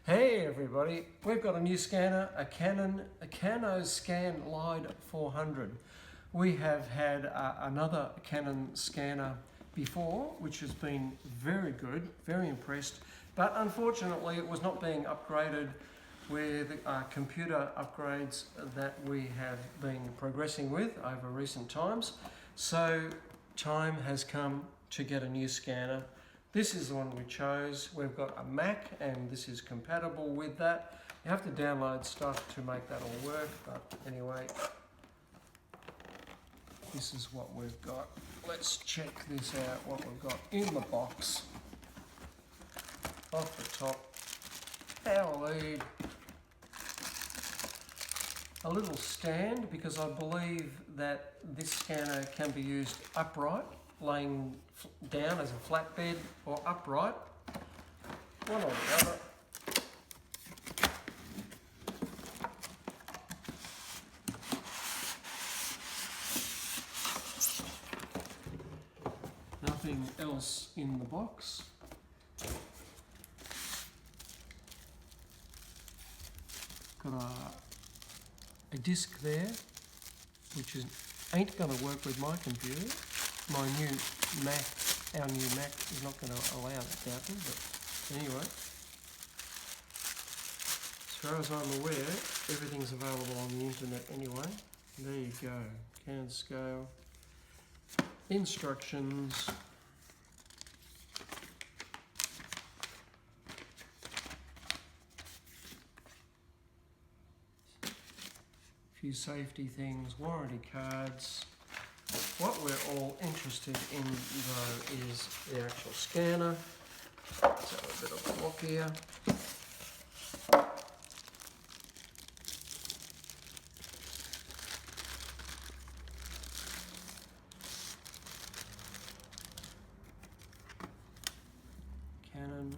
Hey everybody, we've got a new scanner, a Canon CanoScan Lide400. We have had another Canon scanner before, which has been very good, very impressed, but unfortunately it was not being upgraded with computer upgrades that we have been progressing with over recent times. So time has come to get a new scanner. This is the one we chose. We've got a Mac and this is compatible with that. You have to download stuff to make that all work, but anyway, this is what we've got. Let's check this out, what we've got in the box. Off the top, power lead, a little stand because I believe that this scanner can be used upright, laying down as a flatbed or upright, one or the other. Nothing else in the box. Got a disc there, which ain't going to work with my computer. My new Mac, our new Mac is not going to allow that to happen, but anyway. As far as I'm aware, everything's available on the internet anyway. There you go, Canon scale, instructions, few safety things, warranty cards. What we're all interested in though is the actual scanner. Let's have a bit of a look here. Canon.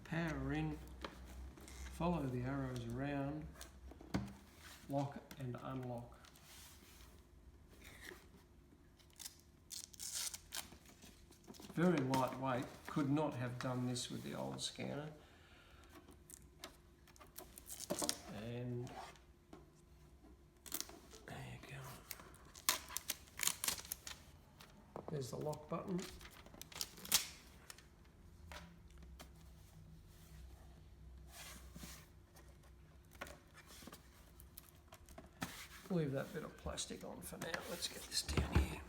Power in. Follow the arrows around, lock and unlock. Very lightweight, could not have done this with the old scanner. And there you go. There's the lock button. Leave that bit of plastic on for now. Let's get this down here.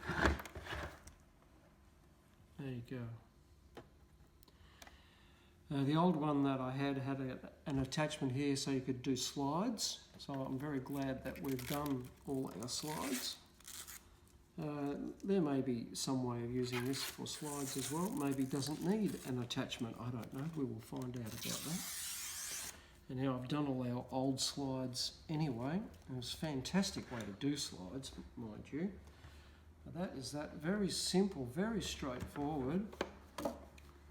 There you go. The old one that I had an attachment here so you could do slides. So I'm very glad that we've done all our slides. There may be some way of using this for slides as well. Maybe it doesn't need an attachment. I don't know. We will find out about that. And now I've done all our old slides anyway. It was a fantastic way to do slides, mind you. But that is that. Very simple, very straightforward.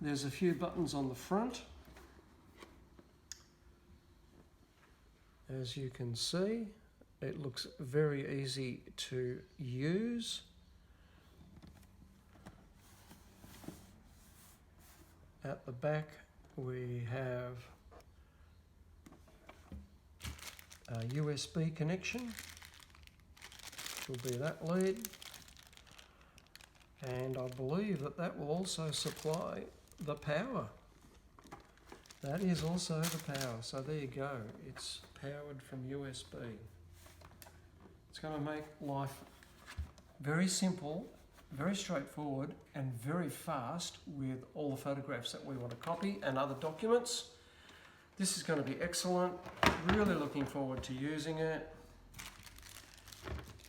There's a few buttons on the front. As you can see, it looks very easy to use. At the back we have a USB connection, which will be that lead, and I believe that that will also supply the power. That is also the power, so there you go, it's powered from USB. It's going to make life very simple, very straightforward and very fast with all the photographs that we want to copy and other documents. This is going to be excellent. Really looking forward to using it.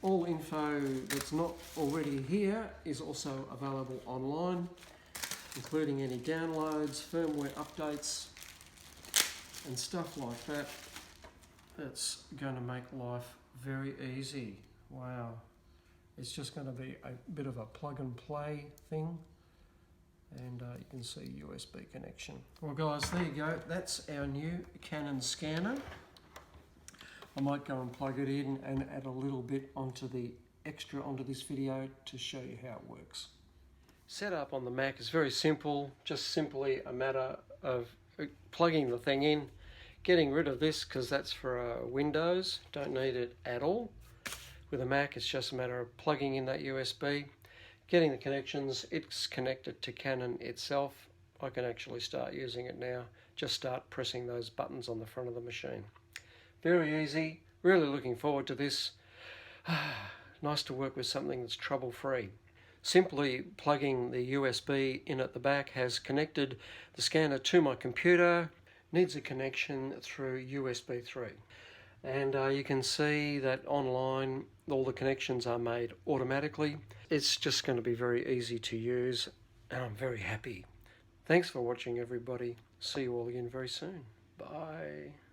All info that's not already here is also available online, including any downloads, firmware updates, and stuff like that. That's going to make life very easy. Wow. It's just going to be a bit of a plug and play thing. And you can see USB connection. Well guys, there you go. That's our new Canon scanner. I might go and plug it in and add a little bit onto this video to show you how it works. setup on the Mac is very simple, just simply a matter of plugging the thing in, getting rid of this because that's for Windows, don't need it at all. With a Mac it's just a matter of plugging in that USB, getting the connections, it's connected to Canon itself. I can actually start using it now, just start pressing those buttons on the front of the machine. Very easy, really looking forward to this. Nice to work with something that's trouble-free. Simply plugging the USB in at the back has connected the scanner to my computer. Needs a connection through USB 3. And you can see that online all the connections are made automatically. It's just going to be very easy to use and I'm very happy. Thanks for watching everybody. See you all again very soon. Bye.